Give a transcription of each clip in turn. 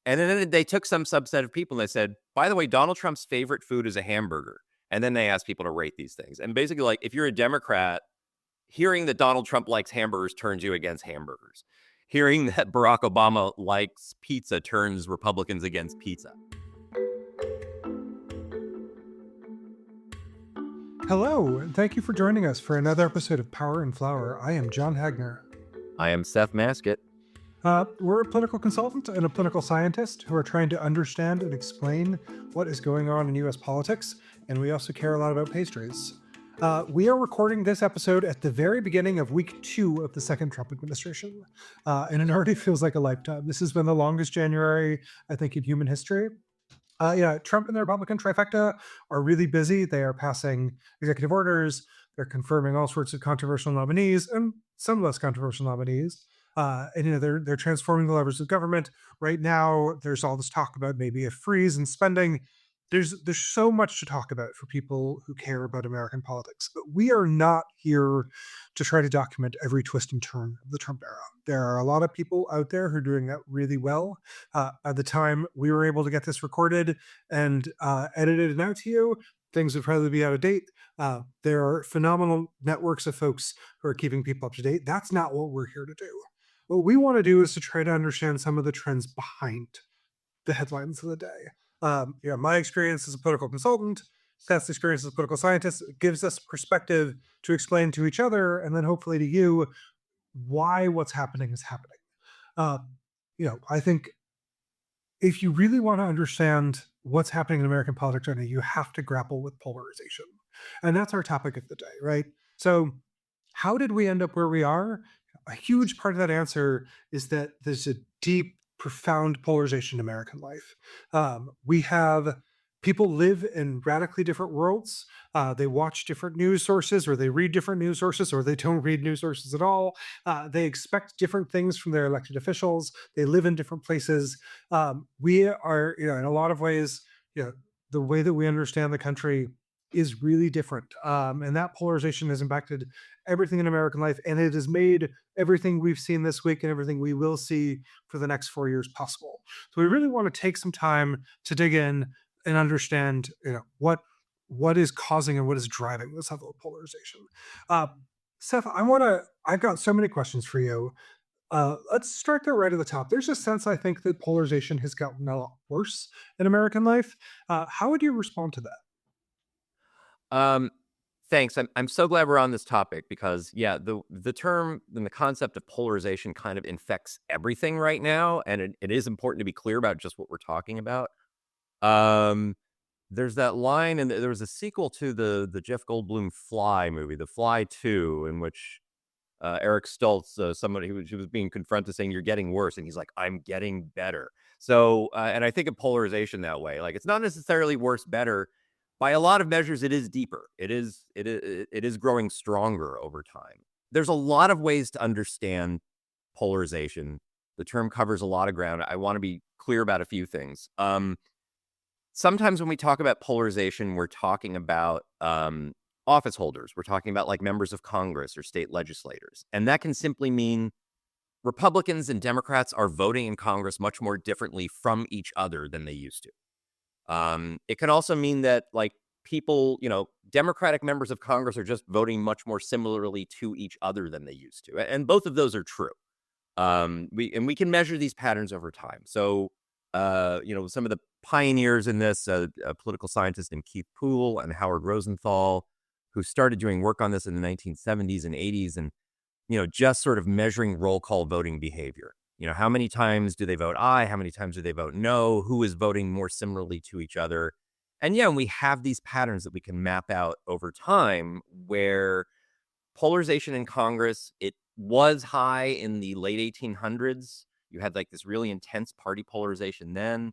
And then they took some subset of people and they said, by the way, Donald Trump's favorite food is a hamburger. And then they asked people to rate these things. And basically, like, if you're a Democrat, hearing that Donald Trump likes hamburgers turns you against hamburgers. Hearing that Barack Obama likes pizza turns Republicans against pizza. Hello, and thank you for joining us for another episode of Power and Flower. I am John Hagner. I am Seth Maskett. We're a political consultant and a political scientist who are trying to understand and explain what is going on in U.S. politics, and we also care a lot about pastries. We are recording this episode at the very beginning of week 2 of the second Trump administration, and it already feels like a lifetime. This has been the longest January, I think, in human history. Trump and the Republican trifecta are really busy. They are passing executive orders. They're confirming all sorts of controversial nominees and some less controversial nominees. They're transforming the levers of government. Right now, there's all this talk about maybe a freeze in spending. There's so much to talk about for people who care about American politics. But we are not here to try to document every twist and turn of the Trump era. There are a lot of people out there who are doing that really well. By the time we were able to get this recorded and edited and out to you, things would probably be out of date. There are phenomenal networks of folks who are keeping people up to date. That's not what we're here to do. What we want to do is to try to understand some of the trends behind the headlines of the day. My experience as a political consultant, Seth's experience as a political scientist, gives us perspective to explain to each other and then hopefully to you why what's happening is happening. I think if you really want to understand what's happening in American politics right now, you have to grapple with polarization. And that's our topic of the day, right? So how did we end up where we are? A huge part of that answer is that there's a deep, profound polarization in American life. We have people live in radically different worlds. They watch different news sources, or they read different news sources, or they don't read news sources at all. They expect different things from their elected officials. They live in different places. We are, in a lot of ways, the way that we understand the country is really different. And that polarization has impacted everything in American life, and it has made everything we've seen this week and everything we will see for the next 4 years possible. So we really want to take some time to dig in and understand, what is causing and what is driving this level of polarization. Seth, I've got so many questions for you. Let's start there right at the top. There's a sense, I think, that polarization has gotten a lot worse in American life. How would you respond to that? Thanks. I'm so glad we're on this topic because, the term and the concept of polarization kind of infects everything right now, and it is important to be clear about just what we're talking about. There's that line, and there was a sequel to the Jeff Goldblum Fly movie, The Fly 2, in which Eric Stoltz, somebody who was being confronted saying, "You're getting worse," and he's like, "I'm getting better." So, and I think of polarization that way. Like, it's not necessarily worse, better. By a lot of measures, it is deeper. It is growing stronger over time. There's a lot of ways to understand polarization. The term covers a lot of ground. I want to be clear about a few things. Sometimes when we talk about polarization, we're talking about office holders. We're talking about like members of Congress or state legislators. And that can simply mean Republicans and Democrats are voting in Congress much more differently from each other than they used to. It can also mean that like people, Democratic members of Congress are just voting much more similarly to each other than they used to. And both of those are true. We can measure these patterns over time. So, some of the pioneers in this, a political scientist named Keith Poole and Howard Rosenthal, who started doing work on this in the 1970s and 80s, and, just sort of measuring roll call voting behavior. How many times do they vote aye? How many times do they vote no? Who is voting more similarly to each other? And we have these patterns that we can map out over time where polarization in Congress, it was high in the late 1800s. You had like this really intense party polarization then.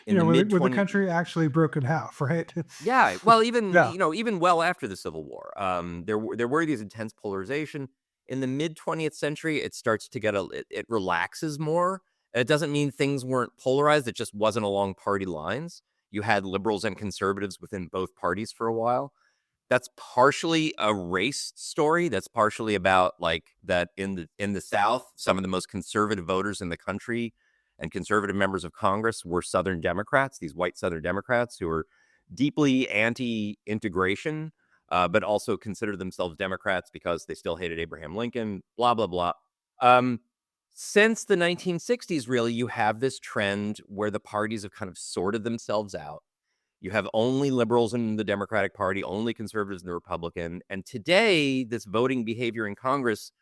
In the mid When the country actually broke in half, right? Yeah, well, even Yeah. even well after the Civil War, there were these intense polarization. In the mid 20th century, it starts to get it relaxes more. It doesn't mean things weren't polarized; it just wasn't along party lines. You had liberals and conservatives within both parties for a while. That's partially a race story. That's partially about like that in the South, some of the most conservative voters in the country and conservative members of Congress were Southern Democrats, these white Southern Democrats who were deeply anti-integration, but also considered themselves Democrats because they still hated Abraham Lincoln, blah, blah, blah. Um, since the 1960s, really, you have this trend where the parties have kind of sorted themselves out. You have only liberals in the Democratic Party, only conservatives in the Republican. And today, this voting behavior in Congress,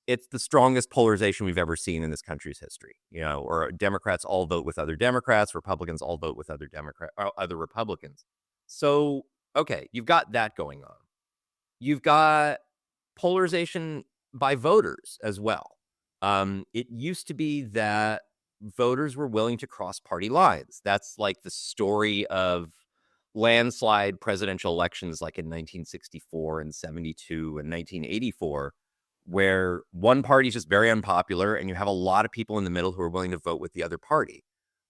it's the strongest polarization we've ever seen in this country's history. Or Democrats all vote with other Democrats, Republicans all vote with other Republicans. So, okay, you've got that going on. You've got polarization by voters as well. It used to be that voters were willing to cross party lines. That's like the story of landslide presidential elections like in 1964 and 72 and 1984, where one party is just very unpopular and you have a lot of people in the middle who are willing to vote with the other party.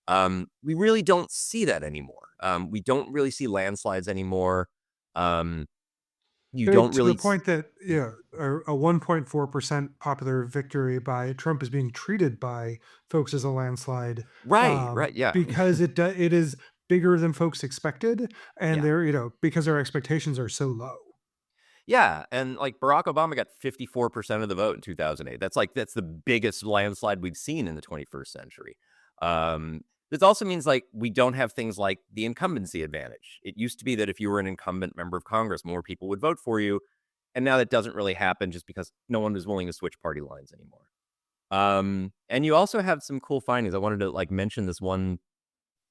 We really don't see that anymore. We don't really see landslides anymore. Um, you don't To the really. point that, yeah, a 1.4% popular victory by Trump is being treated by folks as a landslide, Right, right, yeah. because it is bigger than folks expected, and Yeah. they're, because our expectations are so low. Yeah, and, like, Barack Obama got 54% of the vote in 2008. That's the biggest landslide we've seen in the 21st century. This also means, like, we don't have things like the incumbency advantage. It used to be that if you were an incumbent member of Congress, more people would vote for you, and now that doesn't really happen just because no one is willing to switch party lines anymore. And you also have some cool findings. I wanted to, like, mention this one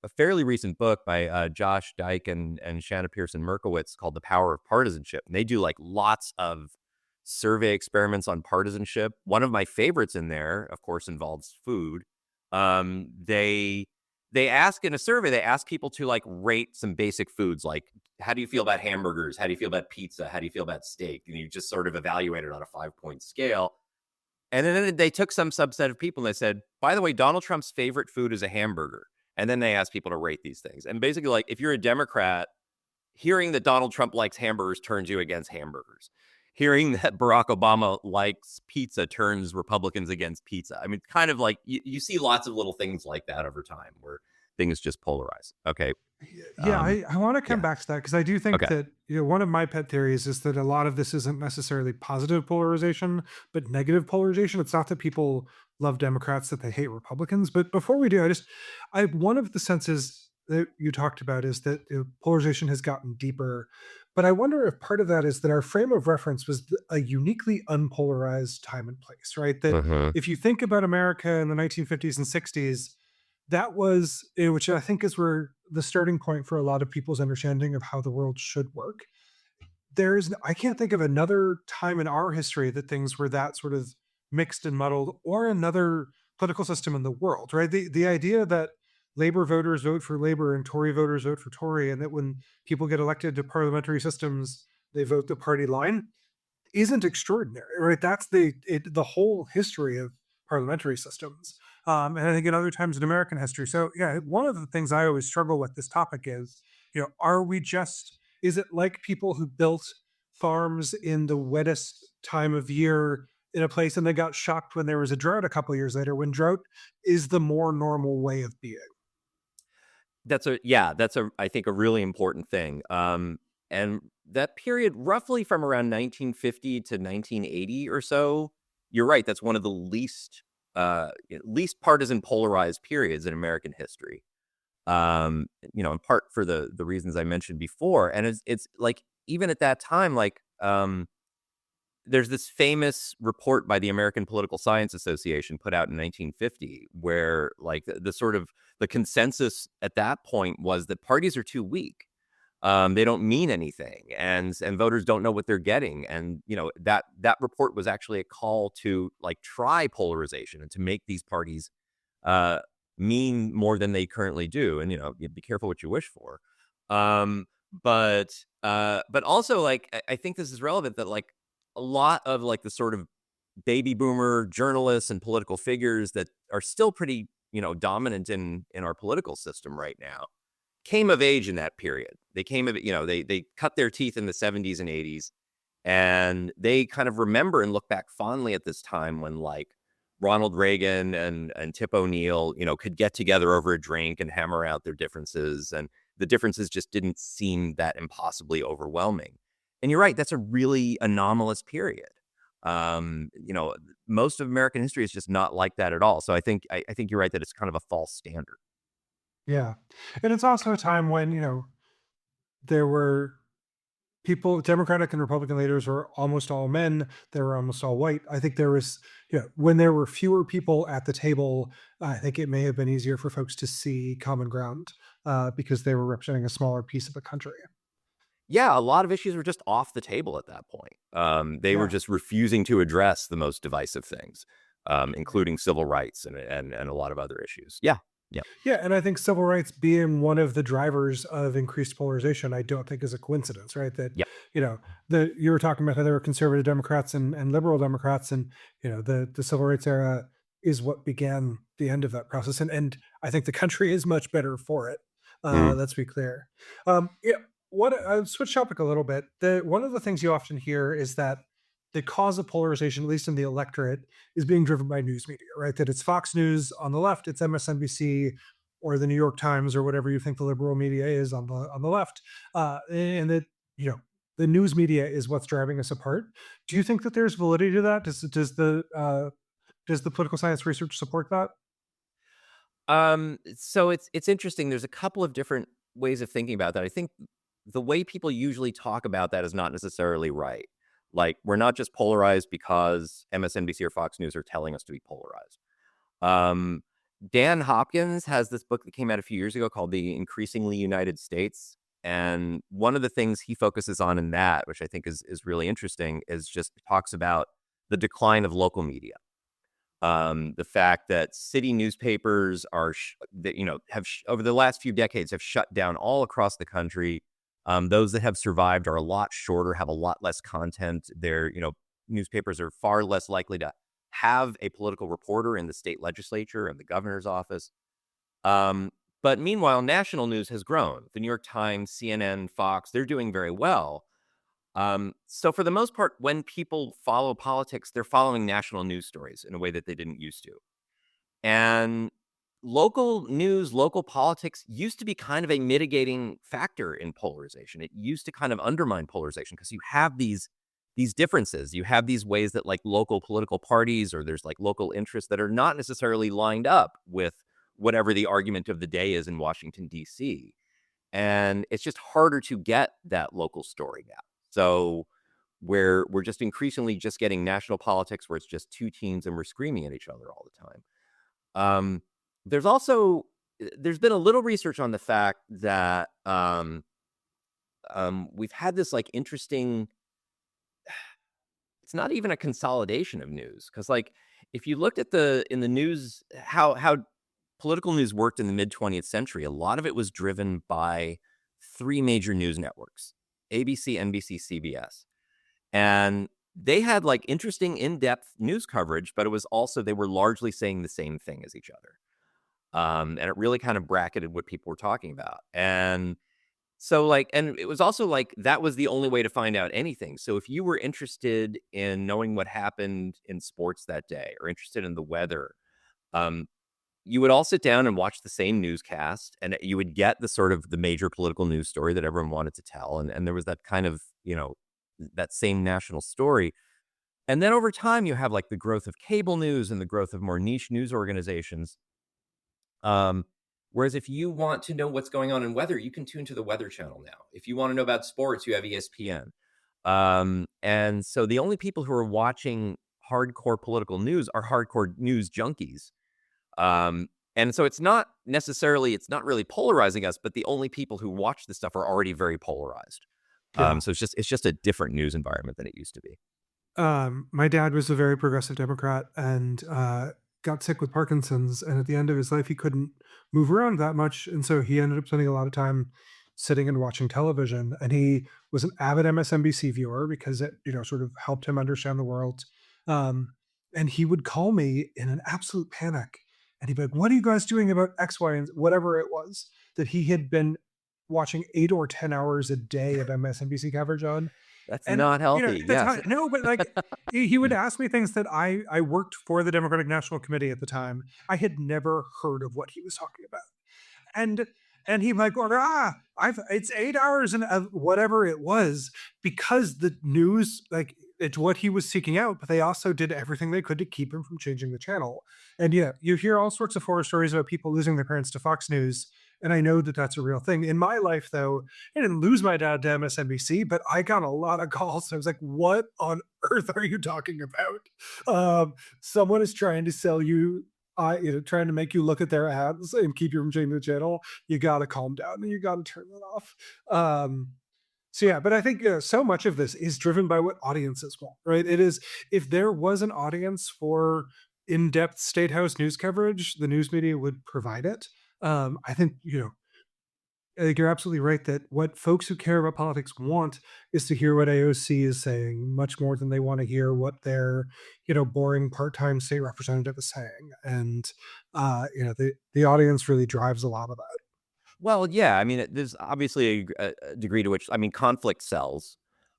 a fairly recent book by Josh Dyke and Shanna Pearson Merkowitz called The Power of Partisanship. And they do like lots of survey experiments on partisanship. One of my favorites in there, of course, involves food. They ask in a survey, they ask people to like rate some basic foods like how do you feel about hamburgers? How do you feel about pizza? How do you feel about steak? And you just sort of evaluate it on a 5-point scale. And then they took some subset of people and they said, by the way, Donald Trump's favorite food is a hamburger. And then they asked people to rate these things. And basically, like, if you're a Democrat, hearing that Donald Trump likes hamburgers turns you against hamburgers. Hearing that Barack Obama likes pizza turns Republicans against pizza. I mean, kind of like you see lots of little things like that over time where things just polarize. Okay. Yeah, I want to come Yeah. back to that because I do think Okay. that, one of my pet theories is that a lot of this isn't necessarily positive polarization, but negative polarization. It's not that people love Democrats that they hate Republicans. But before we do, I one of the senses that you talked about is that, polarization has gotten deeper. But I wonder if part of that is that our frame of reference was a uniquely unpolarized time and place, right? That Uh-huh. if you think about America in the 1950s and 60s, that was, which I think is where the starting point for a lot of people's understanding of how the world should work. I can't think of another time in our history that things were that sort of mixed and muddled, or another political system in the world, right? The idea that Labor voters vote for Labor and Tory voters vote for Tory, and that when people get elected to parliamentary systems, they vote the party line, isn't extraordinary, right? That's the whole history of parliamentary systems, and I think in other times in American history. So yeah, one of the things I always struggle with this topic is, are we just? Is it like people who built farms in the wettest time of year in a place and they got shocked when there was a drought a couple years later? When drought is the more normal way of being. That's I think a really important thing. And that period, roughly from around 1950 to 1980 or so, you're right. That's one of the least partisan polarized periods in American history. In part for the reasons I mentioned before. And it's like even at that time, like there's this famous report by the American Political Science Association put out in 1950, where like the sort of the consensus at that point was that parties are too weak. They don't mean anything, and voters don't know what they're getting. And that report was actually a call to like try polarization and to make these parties uh, mean more than they currently do. And you be careful what you wish for. Um, but also like I think this is relevant that like a lot of like the sort of baby boomer journalists and political figures that are still pretty dominant in our political system right now came of age in that period. They came of they cut their teeth in the 70s and 80s, and they kind of remember and look back fondly at this time when like Ronald Reagan and Tip O'Neill, could get together over a drink and hammer out their differences, and the differences just didn't seem that impossibly overwhelming. And you're right, that's a really anomalous period. Um, you know, most of American history is just not like that at all. So I think you're right that it's kind of a false standard. Yeah. And it's also a time when, there were people, Democratic and Republican leaders were almost all men. They were almost all white. I think there was, when there were fewer people at the table, I think it may have been easier for folks to see common ground because they were representing a smaller piece of the country. Yeah, a lot of issues were just off the table at that point. They were Yeah. just refusing to address the most divisive things, including civil rights and a lot of other issues. Yeah, yeah. Yeah, and I think civil rights being one of the drivers of increased polarization, I don't think is a coincidence, right? That Yep. you know, you were talking about how there were conservative Democrats and liberal Democrats, and the civil rights era is what began the end of that process, and I think the country is much better for it. Mm. Let's be clear. Yeah, what I'll switch topic a little bit. The one of the things you often hear is that the cause of polarization, at least in the electorate, is being driven by news media, right? That it's Fox News on the left, it's MSNBC or the New York Times or whatever you think the liberal media is on the left, and that you know the news media is what's driving us apart. Do you think that there's validity to that? Does the political science research support that? So it's interesting. There's a couple of different ways of thinking about that. I think the way people usually talk about that is not necessarily right. Like, we're not just polarized because MSNBC or Fox News are telling us to be polarized. Um, Dan Hopkins has this book that came out a few years ago called The Increasingly United States. And one of the things he focuses on in that, which I think is really interesting, is just talks about the decline of local media. The fact that city newspapers are that have over the last few decades have shut down all across the country. Those that have survived are a lot shorter, have a lot less content. Newspapers are far less likely to have a political reporter in the state legislature and the governor's office. But meanwhile, national news has grown. The New York Times, CNN, Fox, they're doing very well. So for the most part, when people follow politics, they're following national news stories in a way that they didn't used to. And local news, local politics used to be kind of a mitigating factor in polarization. It used to kind of undermine polarization because you have these differences. You have these ways that like local political parties or there's like local interests that are not necessarily lined up with whatever the argument of the day is in Washington, D.C. And it's just harder to get that local story now. So we're just increasingly just getting national politics where it's just two teams and we're screaming at each other all the time. Um, there's also there's been a little research on the fact that we've had this like interesting. It's not even a consolidation of news because like if you looked at the in the news how political news worked in the mid 20th century, a lot of it was driven by three major news networks: ABC, NBC, CBS. And they had like interesting in-depth news coverage, but it was also they were largely saying the same thing as each other. And it really kind of bracketed what people were talking about. And so like and it was also like that was the only way to find out anything. So if you were interested in knowing what happened in sports that day or interested in the weather, um, you would all sit down and watch the same newscast and you would get the sort of the major political news story that everyone wanted to tell. And there was that kind of, that same national story. And then over time, you have like the growth of cable news and the growth of more niche news organizations. Um, Whereas if you want to know what's going on in weather, you can tune to the Weather Channel now. If you want to know about sports, you have ESPN. And so the only people who are watching hardcore political news are hardcore news junkies. Um, and so it's not really polarizing us, but the only people who watch this stuff are already very polarized. Yeah. So it's just a different news environment than it used to be. My dad was a very progressive Democrat and got sick with Parkinson's. And at the end of his life, he couldn't move around that much. And so he ended up spending a lot of time sitting and watching television. And he was an avid MSNBC viewer because it, sort of helped him understand the world. Um, and he would call me in an absolute panic. And he'd be like, "What are you guys doing about X, Y, and whatever it was that he had been watching 8 or 10 hours a day of MSNBC coverage on?" That's And, not you know, healthy. at the Yes. time no, but, like, he would ask me things that I worked for the Democratic National Committee at the time. I had never heard of what he was talking about. And he's like, well, I've it's 8 hours and whatever it was, because the news, like, it's what he was seeking out, but they also did everything they could to keep him from changing the channel. And yeah, you hear all sorts of horror stories about people losing their parents to Fox News. And I know that that's a real thing. In my life, though, I didn't lose my dad to MSNBC, but I got a lot of calls. I was like, what on earth are you talking about? Someone is trying to sell you trying to make you look at their ads and keep you from changing the channel. You got to calm down and you got to turn it off. So yeah, but I think so much of this is driven by what audiences want, right? It is, if there was an audience for in-depth state house news coverage, the news media would provide it. I think you're absolutely right that what folks who care about politics want is to hear what AOC is saying, much more than they want to hear what their, boring part-time state representative is saying. And the audience really drives a lot of that. Well, yeah, I mean, there's obviously a degree to which, I mean, conflict sells.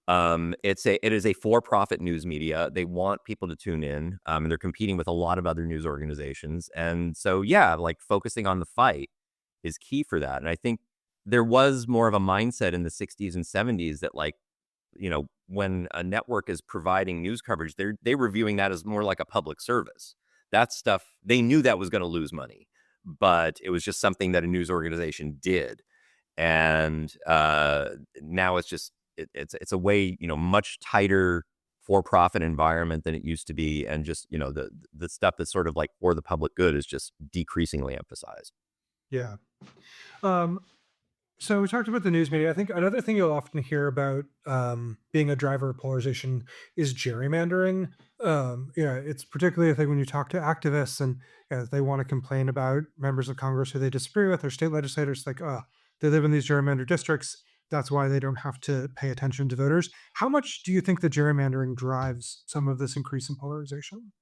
It is a for-profit news media. They want people to tune in, and they're competing with a lot of other news organizations. And so, yeah, like focusing on the fight is key for that. And I think there was more of a mindset in the 60s and 70s that, like, when a network is providing news coverage, they were viewing that as more like a public service. That stuff, they knew that was going to lose money, but it was just something that a news organization did. And now it's just it's a way, much tighter for profit environment than it used to be, and just the stuff that's sort of like for the public good is just decreasingly emphasized. Yeah. Um, So we talked about the news media. I think another thing you'll often hear about being a driver of polarization is gerrymandering. Yeah, it's particularly a thing when you talk to activists and they want to complain about members of Congress who they disagree with or state legislators. Like, they live in these gerrymandered districts. That's why they don't have to pay attention to voters. How much do you think the gerrymandering drives some of this increase in polarization?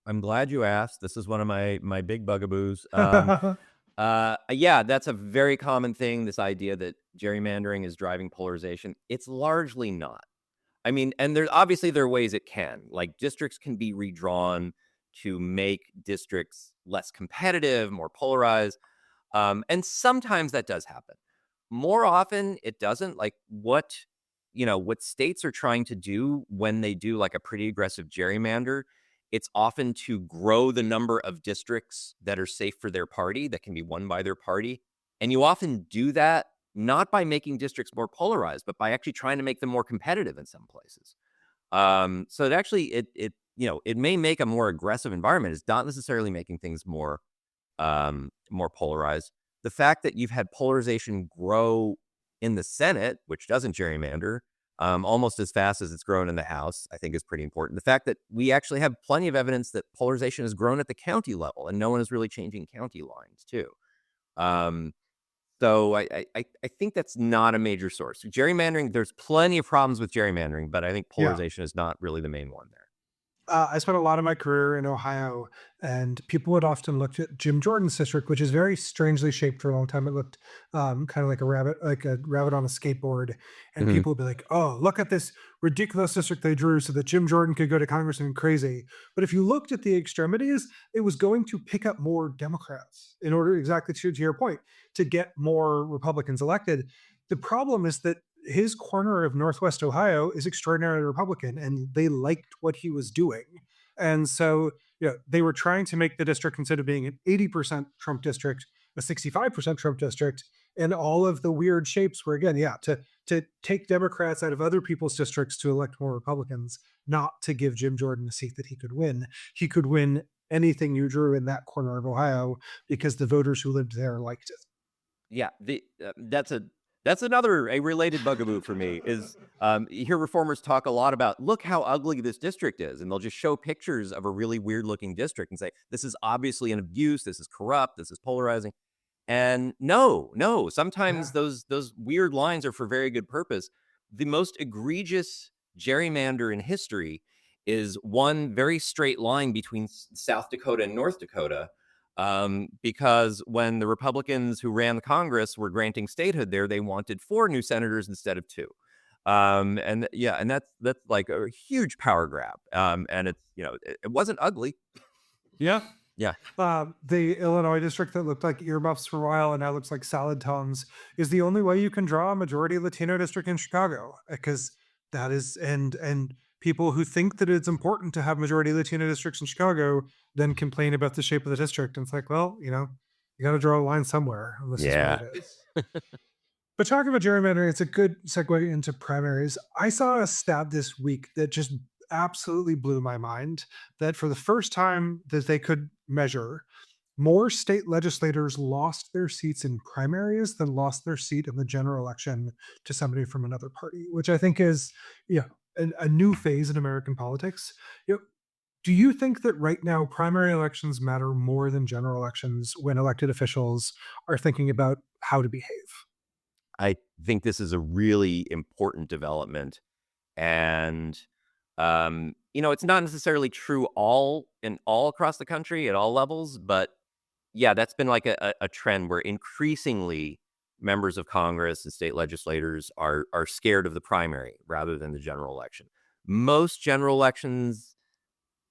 I'm glad you asked. This is one of my big bugaboos. Yeah, that's a very common thing. This idea that gerrymandering is driving polarization. It's largely not. I mean, and there are ways it can. Like, districts can be redrawn to make districts less competitive, more polarized. And sometimes that does happen. More often, it doesn't. Like, what states are trying to do when they do like a pretty aggressive gerrymander, it's often to grow the number of districts that are safe for their party, that can be won by their party. And you often do that not by making districts more polarized, but by actually trying to make them more competitive in some places. So it actually it may make a more aggressive environment. It's not necessarily making things more polarized. The fact that you've had polarization grow in the Senate, which doesn't gerrymander, almost as fast as it's grown in the House, I think is pretty important. The fact that we actually have plenty of evidence that polarization has grown at the county level, and no one is really changing county lines too. Um, so I think that's not a major source. Gerrymandering, there's plenty of problems with gerrymandering, but I think Yeah. polarization is not really the main one there. I spent a lot of my career in Ohio, and people would often look at Jim Jordan's district, which is very strangely shaped for a long time. It looked kind of like a rabbit on a skateboard, and Mhm. people would be like, "Oh, look at this ridiculous district they drew so that Jim Jordan could go to Congress and crazy." But if you looked at the extremities, it was going to pick up more Democrats in order, exactly to your point, to get more Republicans elected. The problem is that his corner of Northwest Ohio is extraordinarily Republican, and they liked what he was doing. And so, they were trying to make the district, instead of being an 80% Trump district, a 65% Trump district. And all of the weird shapes were, again, yeah, to take Democrats out of other people's districts to elect more Republicans, not to give Jim Jordan a seat that he could win. He could win anything you drew in that corner of Ohio because the voters who lived there liked Yeah, that's another a related bugaboo for me is, you hear reformers talk a lot about, "Look how ugly this district is," and they'll just show pictures of a really weird looking district and say, "This is obviously an abuse, this is corrupt, this is polarizing." And no, no, sometimes it. those weird lines are for very good purpose. The most egregious gerrymander in history is one very straight line between South Dakota and North Dakota. Because when the Republicans who ran the Congress were granting statehood there, they wanted four new senators instead of two. And that's like a huge power grab. And it's, it wasn't ugly. Yeah. Yeah. The Illinois district that looked like earmuffs for a while and now looks like salad toms is the only way you can draw a majority Latino district in Chicago, because that is and people who think that it's important to have majority Latino districts in Chicago then complain about the shape of the district. And it's like, well, you got to draw a line somewhere, and this is where Yeah. it is. But talking about gerrymandering, it's a good segue into primaries. I saw a stat this week that just absolutely blew my mind, that for the first time that they could measure, more state legislators lost their seats in primaries than lost their seat in the general election to somebody from another party, which I think is, yeah, a new phase in American politics. You know, do you think that right now primary elections matter more than general elections when elected officials are thinking about how to behave? I think this is a really important development. And, it's not necessarily true all across the country at all levels, but yeah, that's been like a trend where increasingly members of Congress and state legislators are scared of the primary rather than the general election. Most general elections,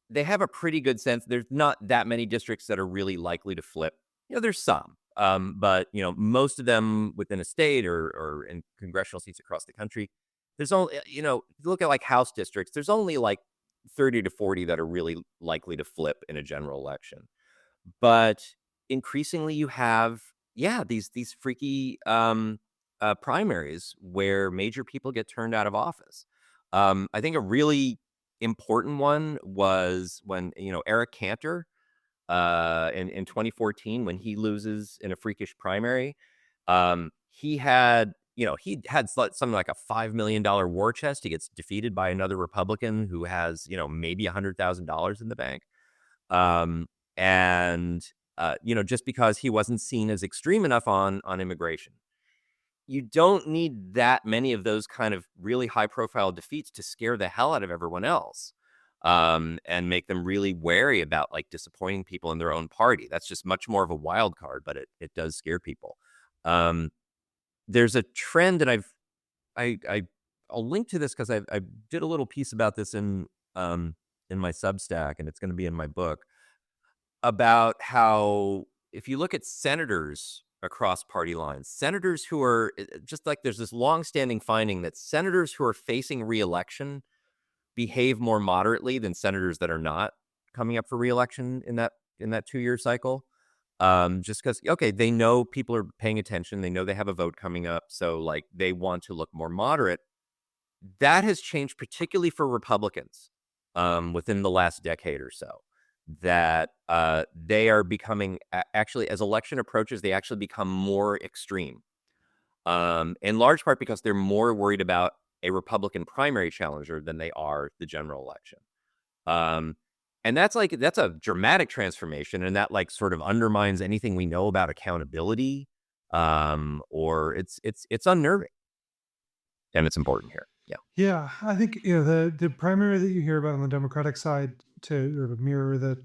they have a pretty good sense. There's not that many districts that are really likely to flip. There's some, but most of them within a state or in congressional seats across the country, there's only if you look at like House districts, there's only like 30 to 40 that are really likely to flip in a general election. But increasingly, you have these freaky primaries where major people get turned out of office. I think a really important one was when Eric Cantor in 2014 when he loses in a freakish primary. He had something like a $5 million war chest. He gets defeated by another Republican who has maybe $100,000 in the bank. Um, and just because he wasn't seen as extreme enough on immigration. You don't need that many of those kind of really high profile defeats to scare the hell out of everyone else, and make them really wary about like disappointing people in their own party. That's just much more of a wild card, but it does scare people. Um, there's a trend, and I'll link to this because I did a little piece about this in my Substack, and it's going to be in my book, about how if you look at senators across party lines, senators who are just like there's this long-standing finding that senators who are facing reelection behave more moderately than senators that are not coming up for reelection in that 2-year cycle. Just because, okay, they know people are paying attention, they know they have a vote coming up, so like they want to look more moderate. That has changed, particularly for Republicans, within the last decade or so. That they are becoming actually, as election approaches, they actually become more extreme. In large part because they're more worried about a Republican primary challenger than they are the general election. Um, and that's a dramatic transformation, and that like sort of undermines anything we know about accountability. Or it's unnerving, and it's important here. Yeah, Yeah, I think the primary that you hear about on the Democratic side to sort of mirror the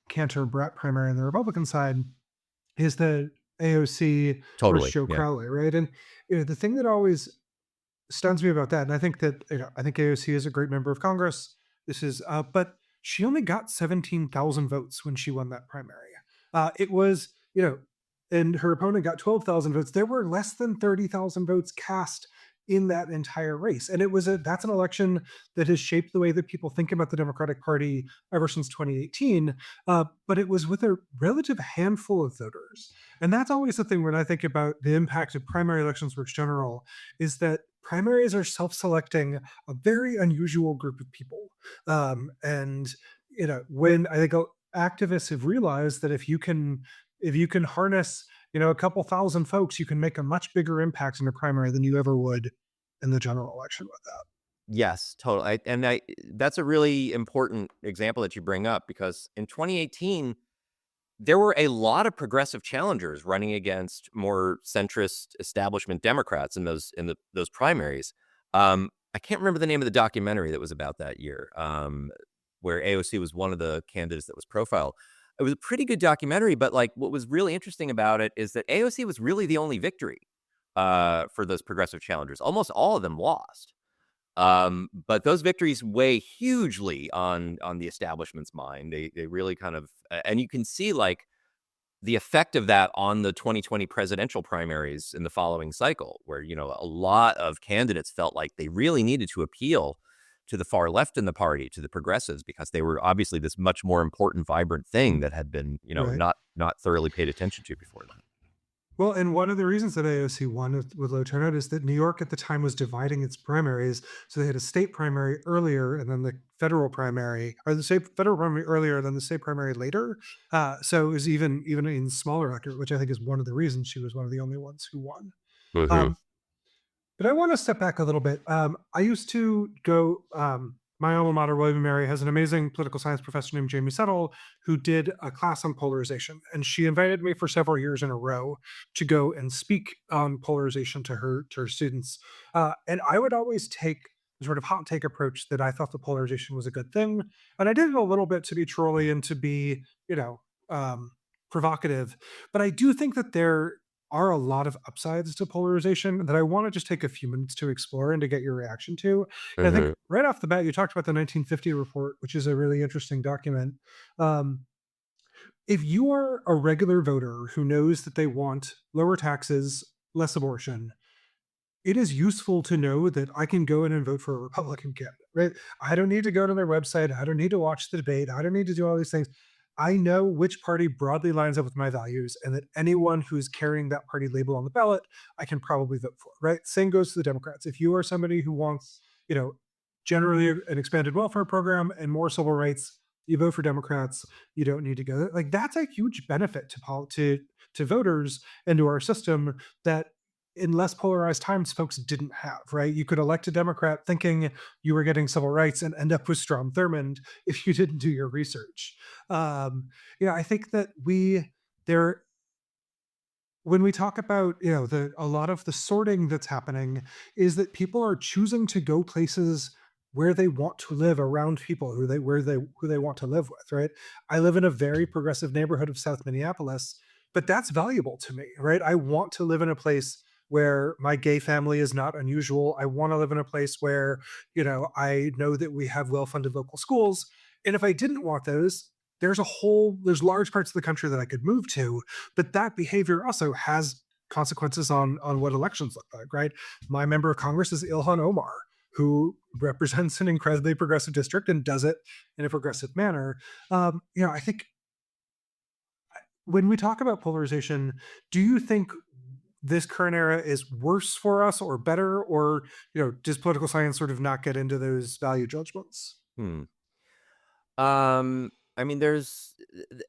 Cantor Brett primary on the Republican side is the AOC versus totally. Joe Yeah, Crowley, right? And the thing that always stuns me about that, and I think that I think AOC is a great member of Congress. This is, but she only got 17,000 votes when she won that primary. It was, and her opponent got 12,000 votes. There were less than 30,000 votes cast in that entire race, and that's an election that has shaped the way that people think about the Democratic Party ever since 2018. But it was with a relative handful of voters, and that's always the thing when I think about the impact of primary elections versus general, is that primaries are self-selecting a very unusual group of people. And when I think activists have realized that if you can harness a couple thousand folks, you can make a much bigger impact in a primary than you ever would in the general election with that. yes, totally. That's a really important example that you bring up because in 2018 there were a lot of progressive challengers running against more centrist establishment Democrats in those primaries. I can't remember the name of the documentary that was about that year, where AOC was one of the candidates that was profiled. It was a pretty good documentary, but like what was really interesting about it is that AOC was really the only victory. for those progressive challengers. Almost all of them lost. But those victories weigh hugely on the establishment's mind. They really kind of and you can see, like, the effect of that on the 2020 presidential primaries in the following cycle, where, a lot of candidates felt like they really needed to appeal to the far left in the party, to the progressives, because they were obviously this much more important, vibrant thing that had been, Right. not thoroughly paid attention to before that. Well, and one of the reasons that AOC won with low turnout is that New York at the time was dividing its primaries. So they had a state primary earlier and then the federal primary, or the state federal primary earlier, than the state primary later. So it was even in smaller electorate, which I think is one of the reasons she was one of the only ones who won. Mhm. Um, but I want to step back a little bit. I used to go. My alma mater, William and Mary, has an amazing political science professor named Jamie Settle who did a class on polarization, and she invited me for several years in a row to go and speak on polarization to her students. And I would always take the sort of hot take approach that I thought the polarization was a good thing, and I did it a little bit to be trolly and to be, um, provocative. But I do think that there are a lot of upsides to polarization that I want to just take a few minutes to explore and to get your reaction to. And I think Mhm. right off the bat, you talked about the 1950 report, which is a really interesting document. Um, if you are a regular voter who knows that they want lower taxes, less abortion, it is useful to know that I can go in and vote for a Republican candidate, right? I don't need to go to their website. I don't need to watch the debate. I don't need to do all these things. I know which party broadly lines up with my values, and that anyone who's carrying that party label on the ballot, I can probably vote for, right? Same goes to the Democrats. If you are somebody who wants, you know, generally an expanded welfare program and more civil rights, you vote for Democrats. You don't need to go. Like that's a huge benefit to voters and to our system that in less polarized times folks didn't have, right? You could elect a Democrat thinking you were getting civil rights and end up with Strom Thurmond if you didn't do your research. um I think that there when we talk about, the a lot of the sorting that's happening is that people are choosing to go places where they want to live, around people who they want to live with, right? I live in a very progressive neighborhood of South Minneapolis, but that's valuable to me, right? I want to live in a place where my gay family is not unusual. I want to live in a place where, I know that we have well-funded local schools. And if I didn't want those, there's large parts of the country that I could move to, but that behavior also has consequences on what elections look like, right? My member of Congress is Ilhan Omar, who represents an incredibly progressive district and does it in a progressive manner. I think when we talk about polarization, do you think this current era is worse for us or better, or does political science sort of not get into those value judgments? Hmm. I mean, there's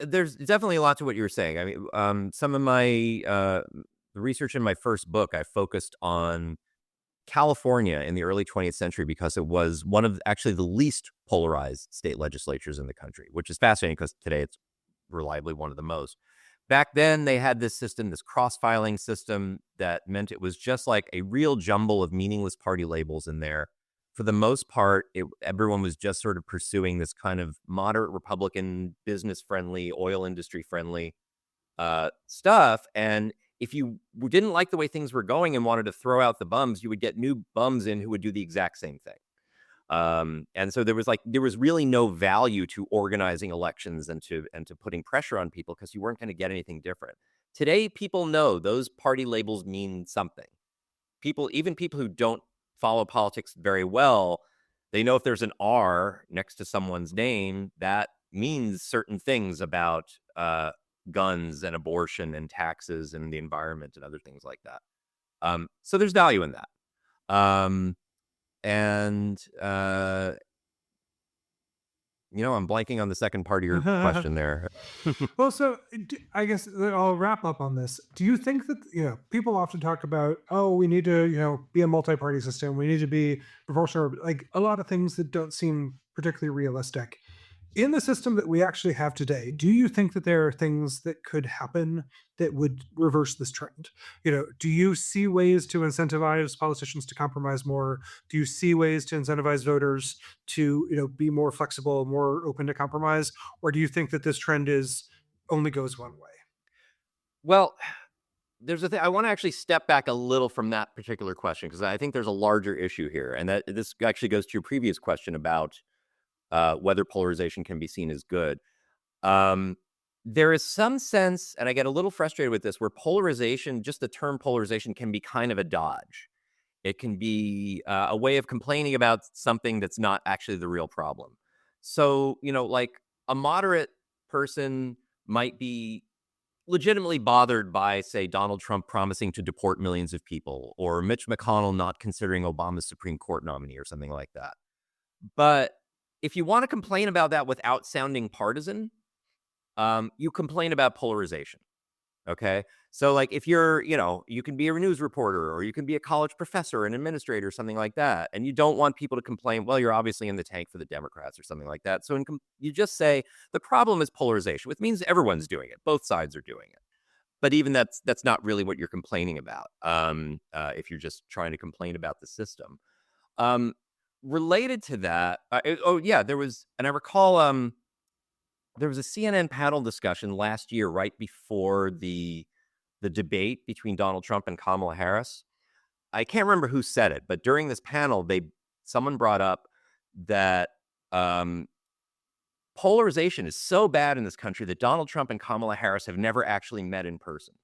definitely a lot to what you were saying. I mean, some of my the research in my first book, I focused on California in the early 20th century because it was one of actually the least polarized state legislatures in the country, which is fascinating because today it's reliably one of the most. Back then, they had this system, this cross filing system that meant it was just like a real jumble of meaningless party labels in there. For the most part, everyone was just sort of pursuing this kind of moderate Republican, business friendly, oil industry friendly stuff. And if you didn't like the way things were going and wanted to throw out the bums, you would get new bums in who would do the exact same thing. And so there was really no value to organizing elections and to putting pressure on people because you weren't going to get anything different. Today, people know those party labels mean something. Even people who don't follow politics very well, they know if there's an R next to someone's name, that means certain things about guns and abortion and taxes and the environment and other things like that. So there's value in that. Um, and I'm blanking on the second part of your question there. Well, so I guess I'll wrap up on this. Do you think that, people often talk about, oh, we need to, be a multi-party system, we need to be proportional, like a lot of things that don't seem particularly realistic in the system that we actually have today? Do you think that there are things that could happen that would reverse this trend? Do you see ways to incentivize politicians to compromise more? Do you see ways to incentivize voters to, be more flexible, more open to compromise? Or do you think that this trend is only goes one way? Well, there's a thing I want to actually step back a little from that particular question because I think there's a larger issue here, and that this actually goes to your previous question about whether polarization can be seen as good. Um, there is some sense, and I get a little frustrated with this, where polarization, just the term polarization, can be kind of a dodge. It can be a way of complaining about something that's not actually the real problem. So, like a moderate person might be legitimately bothered by, say, Donald Trump promising to deport millions of people or Mitch McConnell not considering Obama's Supreme Court nominee or something like that. But if you want to complain about that without sounding partisan, you complain about polarization. Okay. So, like, if you can be a news reporter or you can be a college professor, an administrator, something like that. And you don't want people to complain, well, you're obviously in the tank for the Democrats or something like that. So, you just say the problem is polarization, which means everyone's doing it. Both sides are doing it. But even that's not really what you're complaining about. If you're just trying to complain about the system. Um, Related to that, oh, yeah, and I recall, there was a CNN panel discussion last year, right before the debate between Donald Trump and Kamala Harris. I can't remember who said it, but during this panel, someone brought up that um, polarization is so bad in this country that Donald Trump and Kamala Harris have never actually met in person.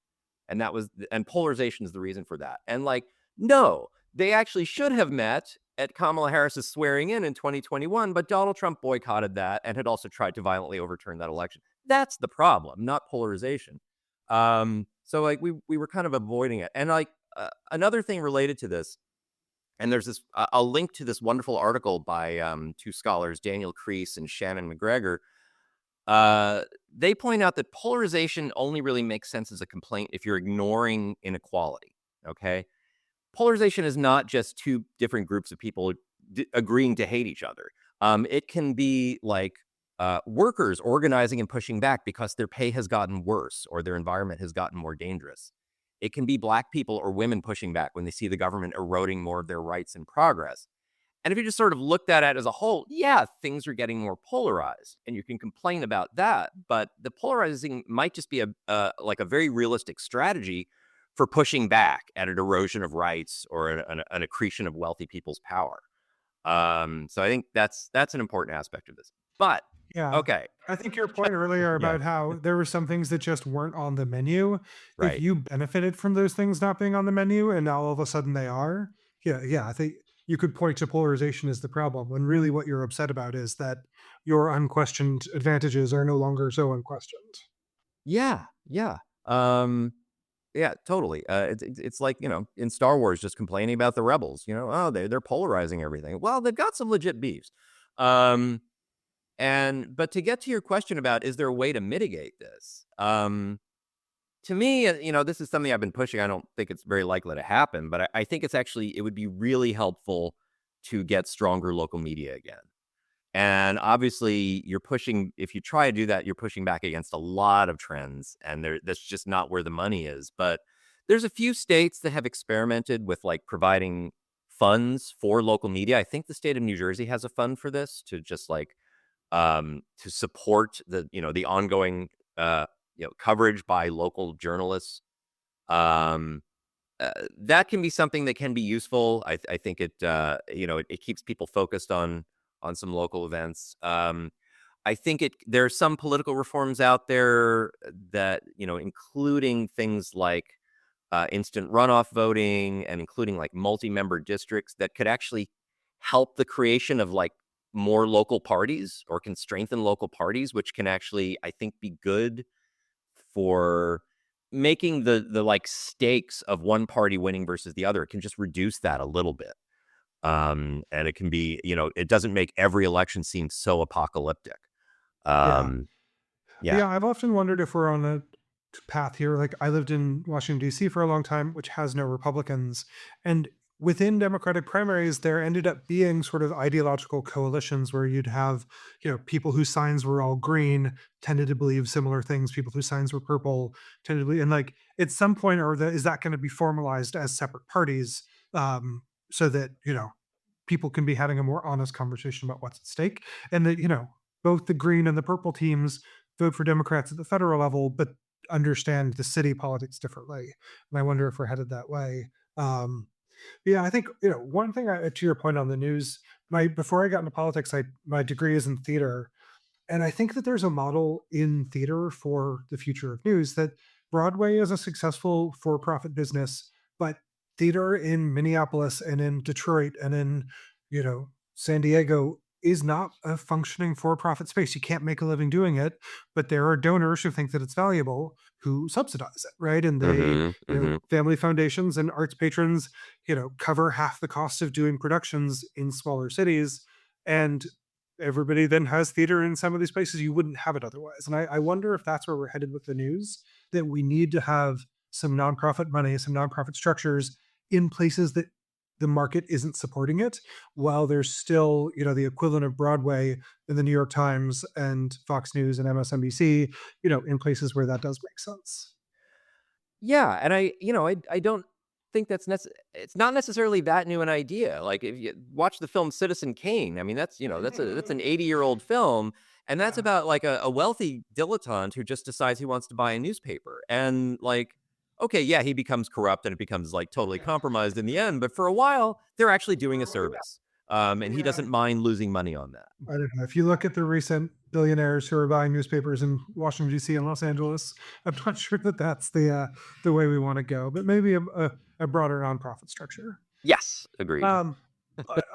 And polarization is the reason for that. And like, no, they actually should have met at Kamala Harris's swearing in 2021, but Donald Trump boycotted that and had also tried to violently overturn that election. That's the problem, not polarization. So like we were kind of avoiding it. And like another thing related to this, and there's this I'll link to this wonderful article by two scholars, Daniel Kreese and Shannon McGregor. They point out that polarization only really makes sense as a complaint if you're ignoring inequality. Okay. Polarization is not just two different groups of people agreeing to hate each other. It can be like workers organizing and pushing back because their pay has gotten worse or their environment has gotten more dangerous. It can be Black people or women pushing back when they see the government eroding more of their rights and progress. And if you just sort of looked at it as a whole, yeah, things are getting more polarized, and you can complain about that. But the polarizing might just be like a very realistic strategy for pushing back at an erosion of rights or an accretion of wealthy people's power. So I think that's an important aspect of this. But Yeah. okay, I think your point earlier yeah, about how there were some things that just weren't on the menu, if right. you benefited from those things not being on the menu and now all of a sudden they are, yeah, I think you could point to polarization as the problem when really what you're upset about is that your unquestioned advantages are no longer so unquestioned. Yeah, yeah. Yeah, totally. It's like, in Star Wars just complaining about the rebels, oh, they're polarizing everything. Well, they've got some legit beefs. Um, but to get to your question about is there a way to mitigate this? To me, this is something I've been pushing. I don't think it's very likely to happen, but I think it would be really helpful to get stronger local media again. And obviously, if you try to do that, you're pushing back against a lot of trends, and that's just not where the money is. But there's a few states that have experimented with like providing funds for local media. I think the state of New Jersey has a fund for this to just like to support the ongoing coverage by local journalists. Um, that can be something that can be useful. I think it keeps people focused on some local events. I think there are some political reforms out there that including things like instant runoff voting and including like multi-member districts that could actually help the creation of like more local parties or can strengthen local parties, which can actually I think be good for making the like stakes of one party winning versus the other. It can just reduce that a little bit. And it can be, it doesn't make every election seem so apocalyptic. Yeah. Um, yeah. Yeah, I've often wondered if we're on a path here. Like, I lived in Washington, D.C. for a long time, which has no Republicans. And within Democratic primaries, there ended up being sort of ideological coalitions where you'd have, people whose signs were all green tended to believe similar things. People whose signs were purple tended to believe, and like at some point, is that going to be formalized as separate parties, so that, people can be having a more honest conversation about what's at stake, and that, both the green and the purple teams vote for Democrats at the federal level, but understand the city politics differently. And I wonder if we're headed that way. Um, yeah, I think one thing to your point on the news. My before I got into politics, my degree is in theater, and I think that there's a model in theater for the future of news that Broadway is a successful for profit business, but theater in Minneapolis and in Detroit and in, San Diego is not a functioning for profit space. You can't make a living doing it, but there are donors who think that it's valuable who subsidize it, right? And they, Mhm, mhm. family foundations and arts patrons, cover half the cost of doing productions in smaller cities. And everybody then has theater in some of these places you wouldn't have it otherwise. And I wonder if that's where we're headed with the news, that we need to have some nonprofit money, some nonprofit structures in places that the market isn't supporting it, while there's still, the equivalent of Broadway in the New York Times and Fox News and MSNBC, in places where that does make sense. Yeah, and I don't think it's not necessarily that new an idea. Like, if you watch the film Citizen Kane, I mean, that's an 80-year-old film, and that's Yeah. about, like, a wealthy dilettante who just decides he wants to buy a newspaper, and, like, okay, yeah, he becomes corrupt, and it becomes, like, totally compromised in the end, but for a while, they're actually doing a service, and he Yeah. doesn't mind losing money on that. I don't know. If you look at the recent billionaires who are buying newspapers in Washington D.C. and Los Angeles, I'm not sure that that's the way we want to go. But maybe a broader nonprofit structure. Yes, agreed. Um,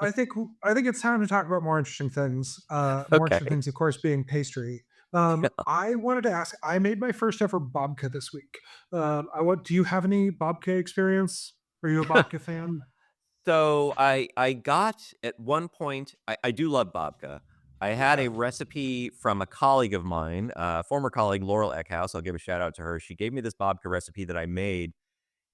I think it's time to talk about more interesting things. More interesting Okay. things, of course, being pastry. I wanted to ask. I made my first ever babka this week. I want. Do you have any babka experience? Are you a babka fan? So I got at one point I do love babka. I had a Yeah. recipe from a colleague of mine, former colleague Laurel Eckhouse. I'll give a shout out to her. She gave me this babka recipe that I made.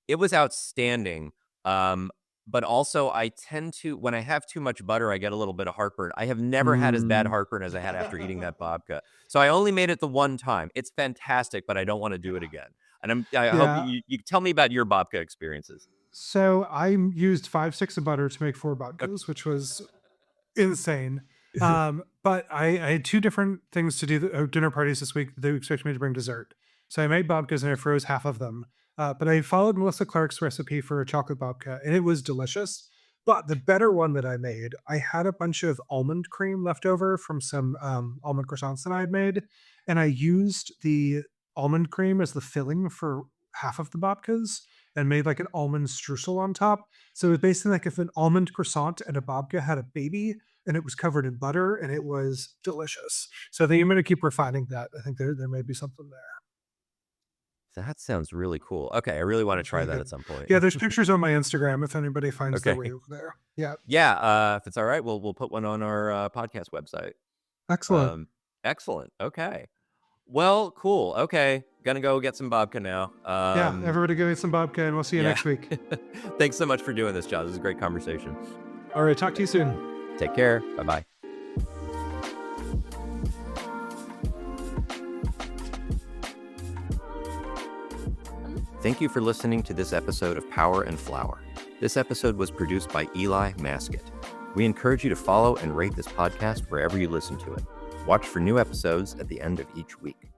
It was outstanding. Um, but also I tend to when I have too much butter, I get a little bit of heartburn. I have never had as bad Mm. heartburn as I had after eating that babka. So I only made it the one time. It's fantastic, but I don't want to do it again. And I hope Yeah. you tell me about your babka experiences. So I used 5 sticks of butter to make four Okay. babkas, which was insane. But I had two different things to do dinner parties this week. They expected me to bring dessert. So I made babkas and I froze half of them. But I followed Melissa Clark's recipe for a chocolate babka and it was delicious. But the better one that I made, I had a bunch of almond cream left over from some almond croissants that I had made. And I used the almond cream as the filling for half of the babkas and made like an almond streusel on top. So it was basically like if an almond croissant and a babka had a baby, and it was covered in butter and it was delicious. So I think I'm going to keep refining that. I think there may be something there. That sounds really cool. Okay, I really wanna It's try really that at good. some point. Yeah, there's pictures on my Instagram if anybody finds their Okay. way over there. Yeah, Yeah, if it's alright, we'll put one on our, podcast website. excellent. Um, excellent, okay. Well, cool, okay. Gonna go get some babka now. Yeah, everybody go eat some babka and we'll see you Yeah. next week. Thanks so much for doing this, Josh. This is a great conversation. All right, talk to you soon. Take care. Bye-bye. Thank you for listening to this episode of Power and Flour. This episode was produced by Eli Maskett. We encourage you to follow and rate this podcast wherever you listen to it. Watch for new episodes at the end of each week.